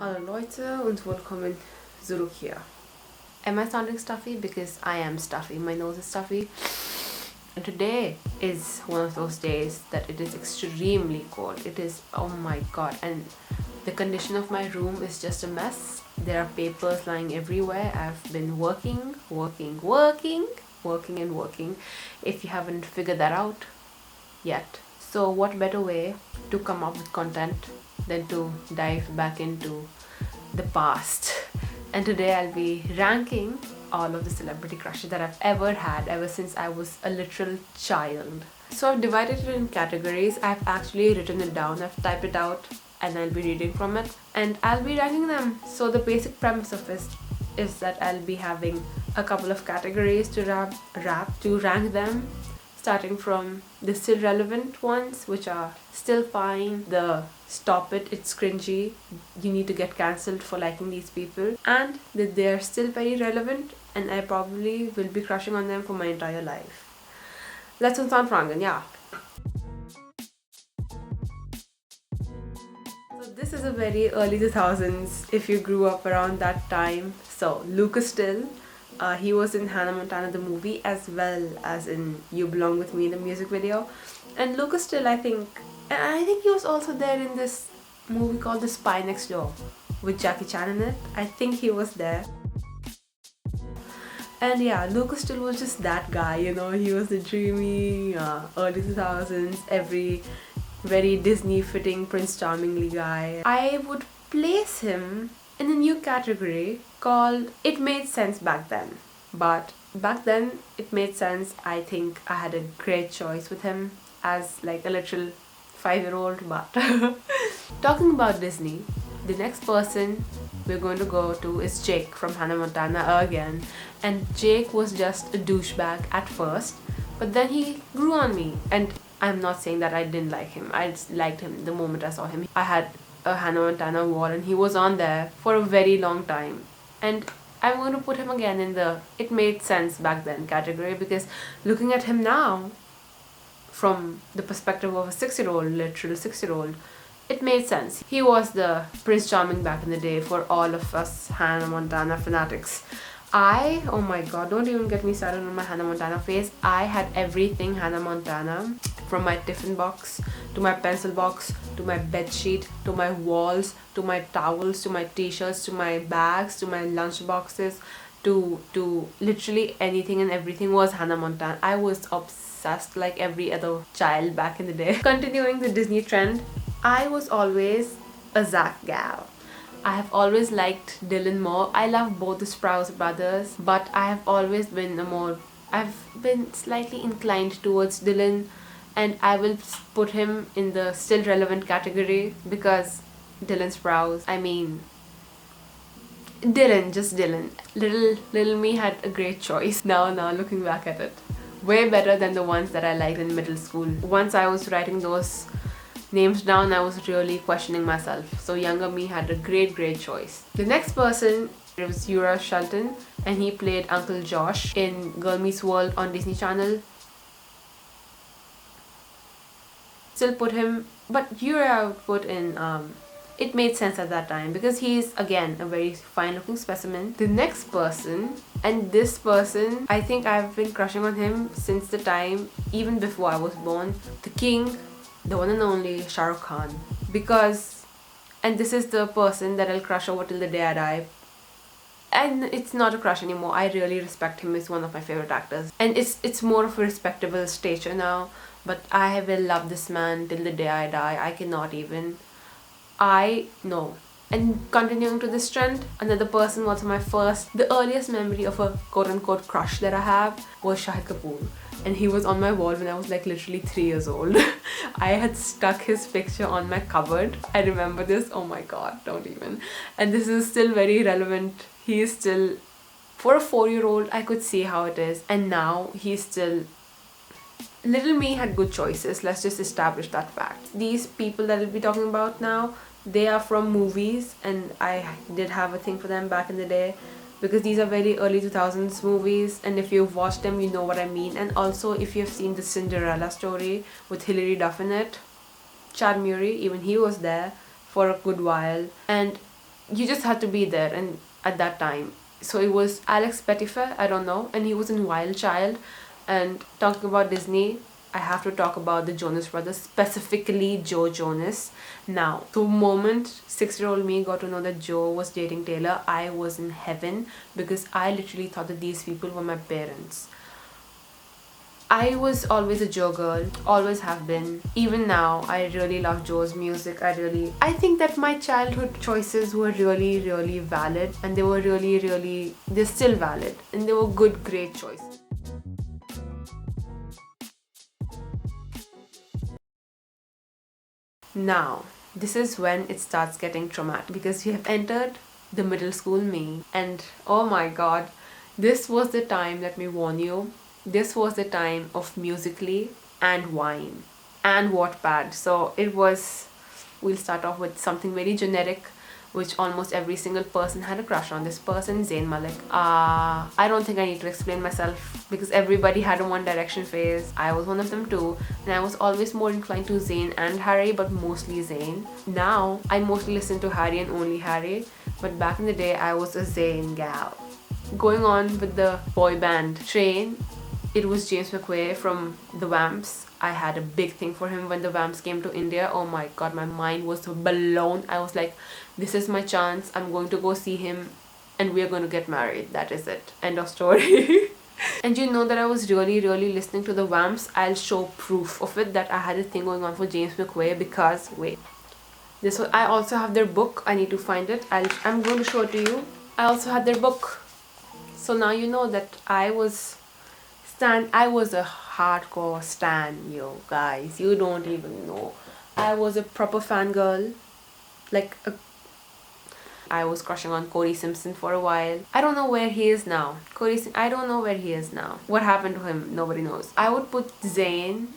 Hallo Leute und willkommen zurück hier. Am I sounding stuffy? Because I am stuffy. My nose is stuffy. And today is one of those days that it is extremely cold. It is, oh my god. And the condition of my room is just a mess. There are papers lying everywhere. I've been working. If you haven't figured that out yet. So what better way to come up with content than to dive back into the past. And today I'll be ranking all of the celebrity crushes that I've ever had ever since I was a literal child. So I've divided it in categories. I've actually written it down. I've typed it out and I'll be reading from it and I'll be ranking them. So the basic premise of it is that I'll be having a couple of categories to rank them, starting from the still relevant ones, which are still fine, the stop it, it's cringy, you need to get cancelled for liking these people, and that they're still very relevant and I probably will be crushing on them for my entire life. Let's uns anfangen, yeah. So this is a very early 2000s if you grew up around that time. So Lucas Still, he was in Hannah Montana the movie as well as in You Belong With Me the music video. And Lucas Still, I think he was also there in this movie called The Spy Next Door with Jackie Chan in it. I think he was there. And yeah, Lucas Still was just that guy, you know, he was the dreamy, early 2000s, every very Disney fitting Prince Charmingly guy. I would place him in a new category called It Made Sense Back Then. But back then it made sense. I think I had a great choice with him as like a literal 5-year-old. But talking about Disney, the next person we're going to go to is Jake from Hannah Montana again. And Jake was just a douchebag at first, but then he grew on me. And I'm not saying that I didn't like him. I just liked him the moment I saw him. I had a Hannah Montana wall and he was on there for a very long time. And I'm going to put him again in the It Made Sense Back Then category, because looking at him now from the perspective of a 6-year-old, literal 6-year-old, it made sense. He was the Prince Charming back in the day for all of us Hannah Montana fanatics. Oh my god, don't even get me started on my Hannah Montana phase. I had everything Hannah Montana, from my tiffin box, to my pencil box, to my bed sheet, to my walls, to my towels, to my t-shirts, to my bags, to my lunch boxes, to literally anything and everything was Hannah Montana. I was obsessed like every other child back in the day. Continuing the Disney trend, I was always a Zach gal. I have always liked Dylan more. I love both the Sprouse brothers, but I've been slightly inclined towards Dylan, and I will put him in the still relevant category because Dylan Sprouse, just Dylan. Little me had a great choice. Now looking back at it, way better than the ones that I liked in middle school. Once I was writing those names down, I was really questioning myself. So younger me had a great choice. The next person was Uriah Shelton, and he played Uncle Josh in Girl Meets World on Disney Channel. Still put him, but Uriah I would put in It Made Sense at that time, because he's again a very fine looking specimen. The next person, and this person, I think I've been crushing on him since the time even before I was born, the king, the one and only Shah Rukh Khan. Because, and this is the person that I'll crush over till the day I die. And it's not a crush anymore. I really respect him. He's one of my favorite actors. And it's more of a respectable stature now. But I will love this man till the day I die. I cannot even. I know. And continuing to this trend, another person was the earliest memory of a quote-unquote crush that I have was Shahid Kapoor. And he was on my wall when I was like literally 3 years old. I had stuck his picture on my cupboard. I remember this. Oh my god, don't even. And this is still very relevant. He is still, for a 4-year-old, I could see how it is. And now he's still, little me had good choices. Let's just establish that fact. These people that I'll be talking about now, they are from movies, and I did have a thing for them back in the day, because these are very early 2000s movies, and if you've watched them you know what I mean. And also if you've seen the Cinderella story with Hilary Duff in it, Chad Murray, even he was there for a good while. And you just had to be there, and at that time. So it was Alex Pettyfer, I don't know, and he was in Wild Child. And talking about Disney, I have to talk about the Jonas Brothers, specifically Joe Jonas. Now, the moment 6-year-old me got to know that Joe was dating Taylor, I was in heaven, because I literally thought that these people were my parents. I was always a Joe girl, always have been. Even now, I really love Joe's music. I think that my childhood choices were really, really valid, and they were they're still valid, and they were good, great choices. Now, this is when it starts getting traumatic, because you have entered the middle school me, and oh my god, this was the time, let me warn you, this was the time of Musically and Wine and Wattpad. So it was, we'll start off with something very generic, which almost every single person had a crush on. This person, Zayn Malik. I don't think I need to explain myself, because everybody had a One Direction phase. I was one of them too, and I was always more inclined to Zayn and Harry, but mostly Zayn. Now, I mostly listen to Harry and only Harry, but back in the day, I was a Zayn gal. Going on with the boy band train, it was James McQuay from the Vamps. I had a big thing for him when the Vamps came to India. Oh my god, my mind was blown. I was like, this is my chance. I'm going to go see him and we're going to get married. That is it. End of story. And you know that I was really, really listening to the Vamps. I'll show proof of it, that I had a thing going on for James McQuay, because, wait. I also have their book. I need to find it. I'm going to show it to you. I also had their book. So now you know that I was a hardcore stan, yo guys. You don't even know. I was a proper fangirl. I was crushing on Cody Simpson for a while. I don't know where he is now. I don't know where he is now. What happened to him? Nobody knows. I would put Zayn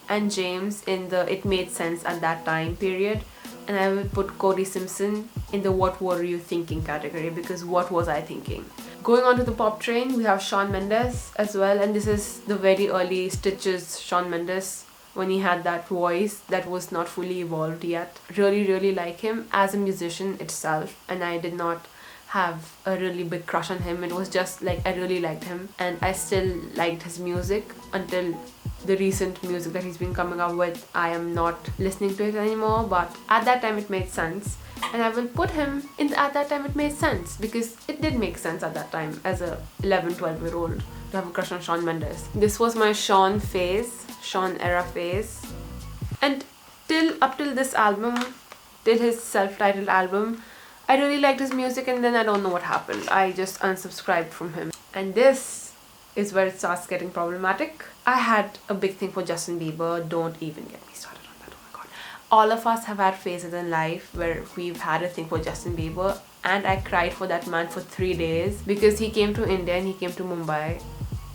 and James in the It Made Sense at that time period, and I would put Cody Simpson in the What Were You Thinking category, because what was I thinking? Going on to the pop train, we have Shawn Mendes as well, and this is the very early Stitches Shawn Mendes, when he had that voice that was not fully evolved yet. Really, really like him as a musician itself, and I did not have a really big crush on him. It was just like I really liked him, and I still liked his music until the recent music that he's been coming up with. I am not listening to it anymore, but at that time it made sense. And I will put him in at that time it made sense, because it did make sense at that time as a 11-12-year-old to have a crush on Shawn Mendes. This was my Shawn era phase. And up till this album, till his self-titled album, I really liked his music, and then I don't know what happened. I just unsubscribed from him. And this is where it starts getting problematic. I had a big thing for Justin Bieber. Don't even get me started on that. Oh my god. All of us have had phases in life where we've had a thing for Justin Bieber, and I cried for that man for 3 days, because he came to India and he came to Mumbai,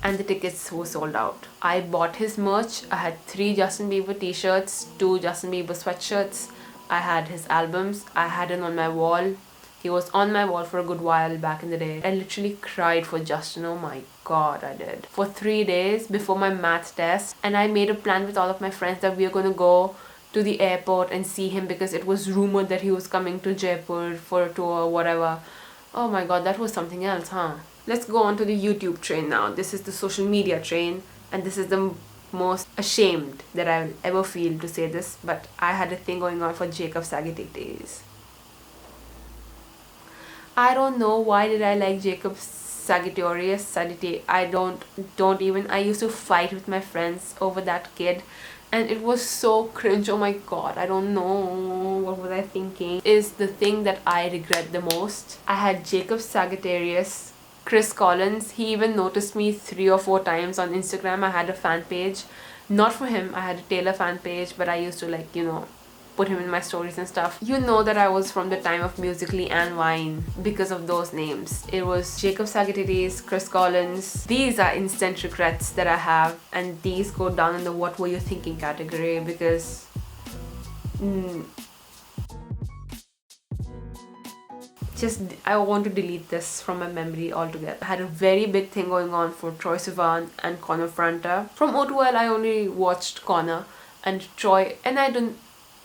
and the tickets were sold out. I bought his merch. I had 3 Justin Bieber t-shirts, 2 Justin Bieber sweatshirts. I had his albums. I had him on my wall. He was on my wall for a good while back in the day. I literally cried for Justin. Oh my god, I did. For 3 days before my math test. And I made a plan with all of my friends that we are going to go to the airport and see him, because it was rumored that he was coming to Jaipur for a tour or whatever. Oh my god, that was something else, huh? Let's go on to the YouTube train now. This is the social media train, and this is the most ashamed that I'll ever feel to say this, but I had a thing going on for Jacob Sagittarius. I don't know why did I like Jacob Sagittarius. I used to fight with my friends over that kid, and it was so cringe. Oh my god, I don't know what was I thinking. Is the thing that I regret the most. I had Jacob Sagittarius, Chris Collins. He even noticed me 3 or 4 times on Instagram. I had a fan page, not for him. I had a Taylor fan page, but I used to put him in my stories and stuff. You know that I was from the time of Musically and Wine because of those names. It was Jacob Sagittarius, Chris Collins. These are instant regrets that I have, and these go down in the what were you thinking category, because I want to delete this from my memory altogether. I had a very big thing going on for Troye Sivan and Connor Franta. From O2L, I only watched Connor and Troy, and I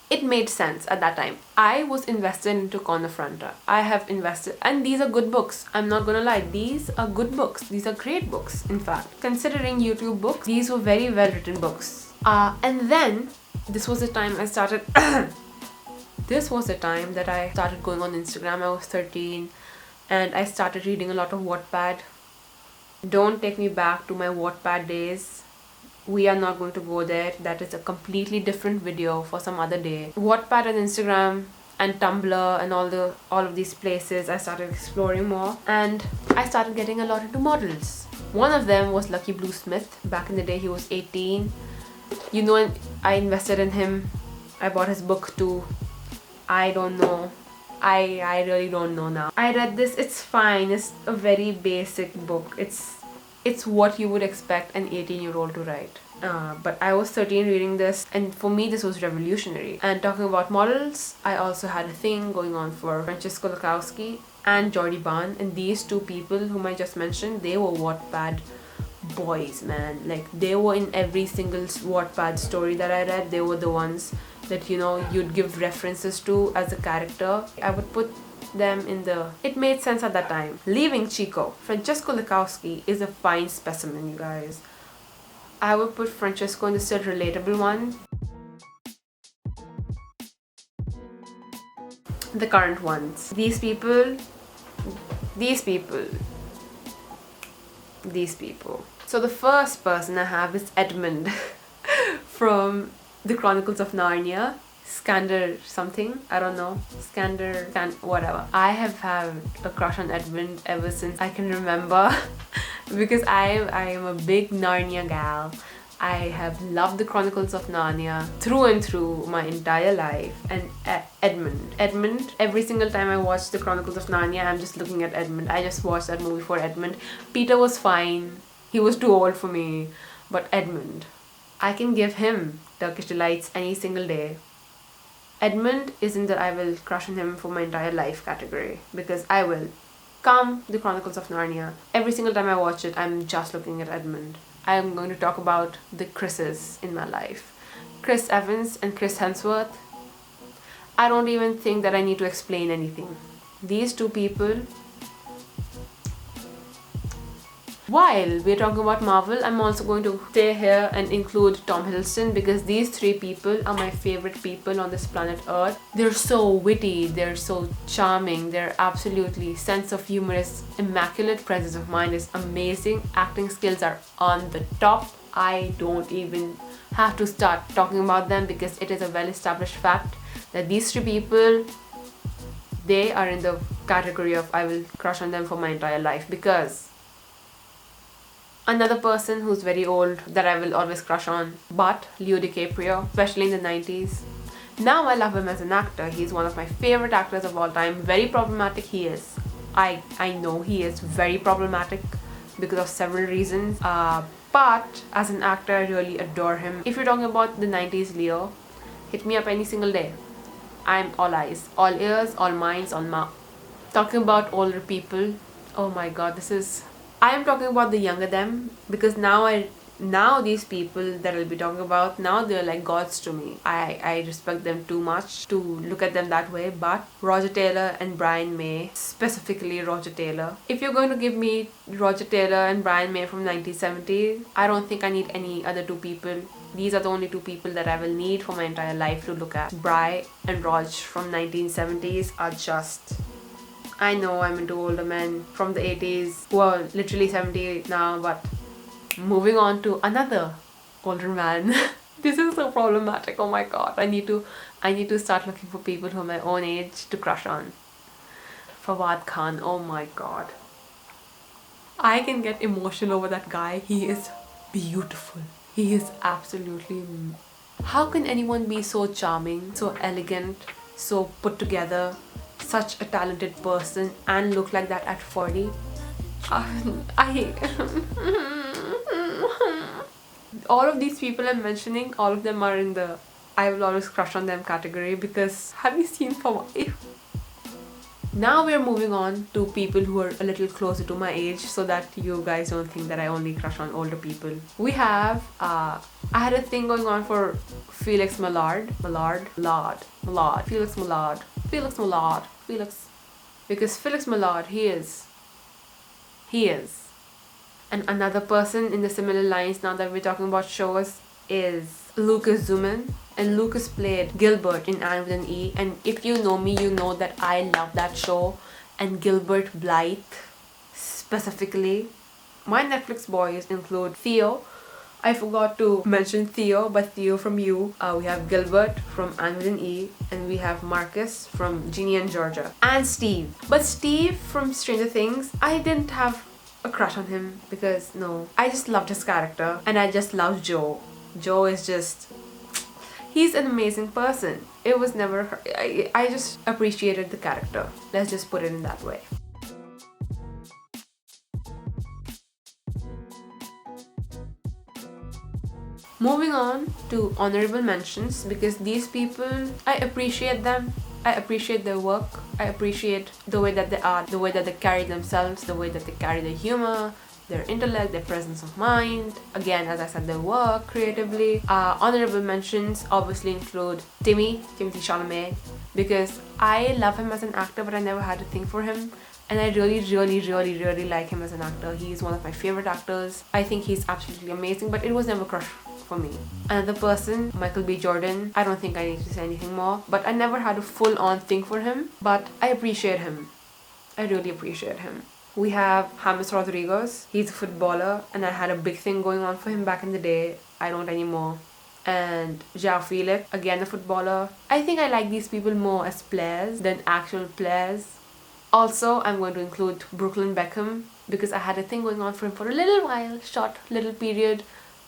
it made sense at that time. I was invested into Corner Fronter. I have invested, and these are good books. I'm not gonna lie, these are good books. These are great books, in fact. Considering YouTube books, these were very well written books. And then this was the time I started. This was the time that I started going on Instagram. I was 13, and I started reading a lot of Wattpad. Don't take me back to my Wattpad days. We are not going to go there. That is a completely different video for some other day. Wattpad and Instagram and Tumblr and all of these places, I started exploring more, and I started getting a lot into models. One of them was Lucky Blue Smith. Back in the day, he was 18. You know, I invested in him. I bought his book too. I don't know. I really don't know now. I read this. It's fine. It's a very basic book. It's what you would expect an 18-year-old to write. But I was 13 reading this, and for me this was revolutionary. And talking about models, I also had a thing going on for Francesco Lukowski and Jordi Bahn, and these two people whom I just mentioned, they were Wattpad boys, man. Like, they were in every single Wattpad story that I read. They were the ones that, you know, you'd give references to as a character. I would put them in the... It made sense at that time. Leaving Chico, Francesco Lukowski is a fine specimen, you guys. I would put Francesco in the still relatable one. The current ones. These people. So the first person I have is Edmund from The Chronicles of Narnia. Skander something, I don't know, whatever. I have had a crush on Edmund ever since I can remember because I am a big Narnia gal. I have loved The Chronicles of Narnia through and through my entire life. And Edmund, every single time I watch The Chronicles of Narnia, I'm just looking at Edmund. I just watched that movie for Edmund. Peter was fine, he was too old for me, but Edmund, I can give him Turkish Delights any single day. Edmund is in the I will crush on him for my entire life category, because I will. Come The Chronicles of Narnia, every single time I watch it, I'm just looking at Edmund. I'm going to talk about the Chris's in my life. Chris Evans and Chris Hemsworth. I don't even think that I need to explain anything. These two people. While we're talking about Marvel, I'm also going to stay here and include Tom Hiddleston, because these three people are my favorite people on this planet Earth. They're so witty, they're so charming, their absolutely sense of humor is immaculate, presence of mind is amazing, acting skills are on the top. I don't even have to start talking about them because it is a well-established fact that these three people, they are in the category of I will crush on them for my entire life. Because another person who's very old that I will always crush on, but Leo DiCaprio, especially in the 90s. Now I love him as an actor. He's one of my favorite actors of all time. Very problematic he is. I know he is very problematic because of several reasons. But as an actor, I really adore him. If you're talking about the 90s Leo, hit me up any single day. I'm all eyes, all ears, all minds, all mouth. Talking about older people, oh my god, I am talking about the younger them, because now these people that I'll be talking about, now they're like gods to me. I respect them too much to look at them that way. But Roger Taylor and Brian May, specifically Roger Taylor. If you're going to give me Roger Taylor and Brian May from 1970, I don't think I need any other two people. These are the only two people that I will need for my entire life to look at. Bry and Rog from 1970s are just... I know I'm into older men from the 80s who are literally 70 now, but moving on to another older man. This is so problematic. Oh my god. I need to start looking for people who are my own age to crush on. Fawad Khan. Oh my god. I can get emotional over that guy. He is beautiful. He is absolutely... How can anyone be so charming, so elegant, so put together, such a talented person, and look like that at 40? All of these people I'm mentioning, all of them are in the I will always crush on them category, because have you seen Fawad? Now we're moving on to people who are a little closer to my age, so that you guys don't think that I only crush on older people. We have, I had a thing going on for Felix Millard. Because Felix Millard, he is. And another person in the similar lines, now that we're talking about shows, is Lucas Zuman. And Lucas played Gilbert in Anne with an E. And if you know me, you know that I love that show. And Gilbert Blythe specifically. My Netflix boys include Theo. I forgot to mention Theo, but Theo from You. We have Gilbert from Anne with an E. And we have Marcus from Ginny and Georgia. And Steve. But Steve from Stranger Things, I didn't have a crush on him because no, I just loved his character. And I just loved Joe. Joe is just... he's an amazing person. It was never... I just appreciated the character. Let's just put it in that way. Moving on to honorable mentions, because these people, I appreciate them. I appreciate their work. I appreciate the way that they are, the way that they carry themselves, the way that they carry their humor, their intellect, their presence of mind. Again, as I said, their work creatively. Honorable mentions obviously include Timothy Chalamet, because I love him as an actor, but I never had a thing for him. And I really like him as an actor. He's one of my favorite actors. I think he's absolutely amazing, but it was never a crush for me. Another person, Michael B. Jordan. I don't think I need to say anything more, but I never had a full-on thing for him, but I appreciate him. I really appreciate him. We have James Rodriguez. He's a footballer, and I had a big thing going on for him back in the day. I don't anymore. And João Felix, again a footballer. I think I like these people more as players than actual players. Also, I'm going to include Brooklyn Beckham, because I had a thing going on for him for a little while, short little period,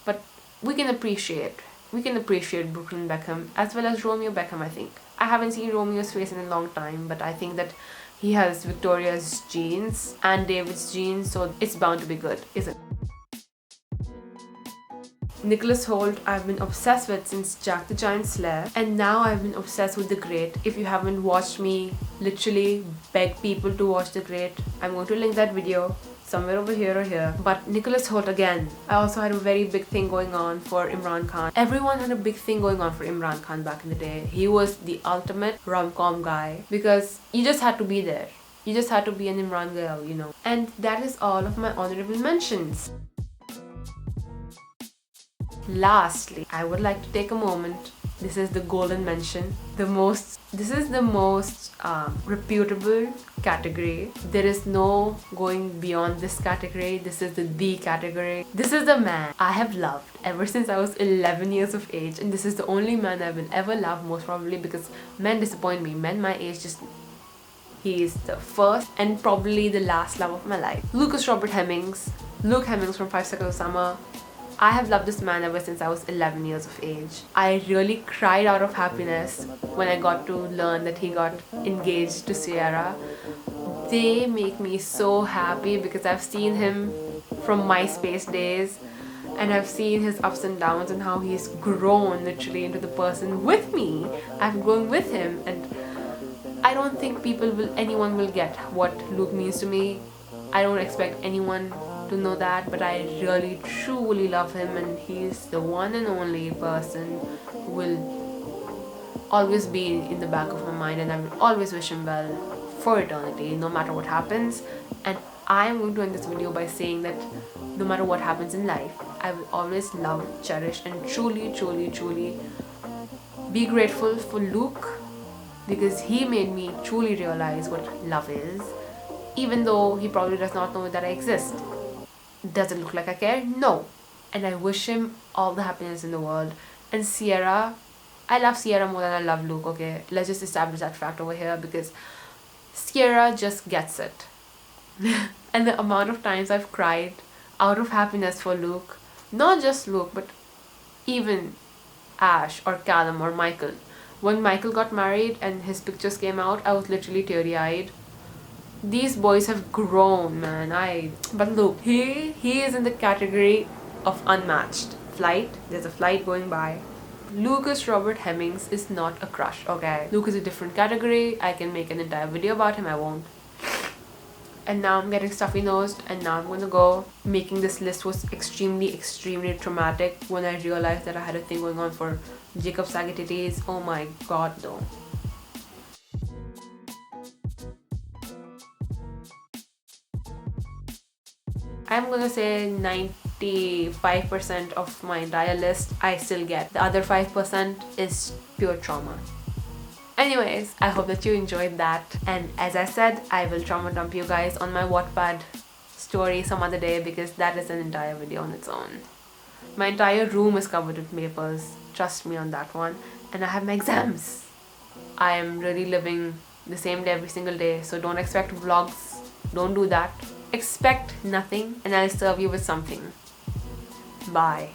but we can appreciate Brooklyn Beckham as well as Romeo Beckham, I think. I haven't seen Romeo's face in a long time, but I think that he has Victoria's genes and David's genes, so it's bound to be good, isn't it? Nicholas Hoult, I've been obsessed with since Jack the Giant Slayer, and now I've been obsessed with The Great. If you haven't watched me literally beg people to watch The Great, I'm going to link that video somewhere over here or here. But Nicholas Hoult again, I also had a very big thing going on for Imran Khan. Everyone had a big thing going on for Imran Khan back in the day. He was the ultimate rom-com guy, because you just had to be there. You just had to be an Imran girl, you know. And that is all of my honorable mentions. Lastly, I would like to take a moment. This is the golden mention. This is the most reputable category. There is no going beyond this category. This is the category. This is the man I have loved ever since I was 11 years of age. And this is the only man I will ever love, most probably, because men disappoint me. Men my age just... he is the first and probably the last love of my life. Luke Hemmings from 5 Seconds of Summer. I have loved this man ever since I was 11 years of age. I really cried out of happiness when I got to learn that he got engaged to Sierra. They make me so happy, because I've seen him from MySpace days, and I've seen his ups and downs and how he's grown literally into the person with me. I've grown with him, and I don't think anyone will get what Luke means to me. I don't expect anyone to know that, but I really truly love him, and he's the one and only person who will always be in the back of my mind, and I will always wish him well for eternity, no matter what happens. And I'm going to end this video by saying that no matter what happens in life, I will always love, cherish, and truly be grateful for Luke, because he made me truly realize what love is, even though he probably does not know that I exist. Does it look like I care? No. And I wish him all the happiness in the world. And Sierra, I love Sierra more than I love Luke, okay? Let's just establish that fact over here, because Sierra just gets it. And the amount of times I've cried out of happiness for Luke, not just Luke, but even Ash or Callum or Michael. When Michael got married and his pictures came out, I was literally teary-eyed. These boys have grown, man. But Luke, he is in the category of unmatched. Flight, there's a flight going by. Lucas Robert Hemmings is not a crush, okay? Luke is a different category. I can make an entire video about him. I won't. And now I'm getting stuffy nosed, and now I'm gonna go. Making this list was extremely traumatic when I realized that I had a thing going on for Jacob Sagittarius. Oh my god, though. I'm gonna say 95% of my entire list I still get. The other 5% is pure trauma. Anyways, I hope that you enjoyed that, and as I said, I will trauma dump you guys on my Wattpad story some other day, because that is an entire video on its own. My entire room is covered with papers, trust me on that one, and I have my exams. I am really living the same day every single day, so don't expect vlogs, don't do that. Expect nothing, and I'll serve you with something. Bye.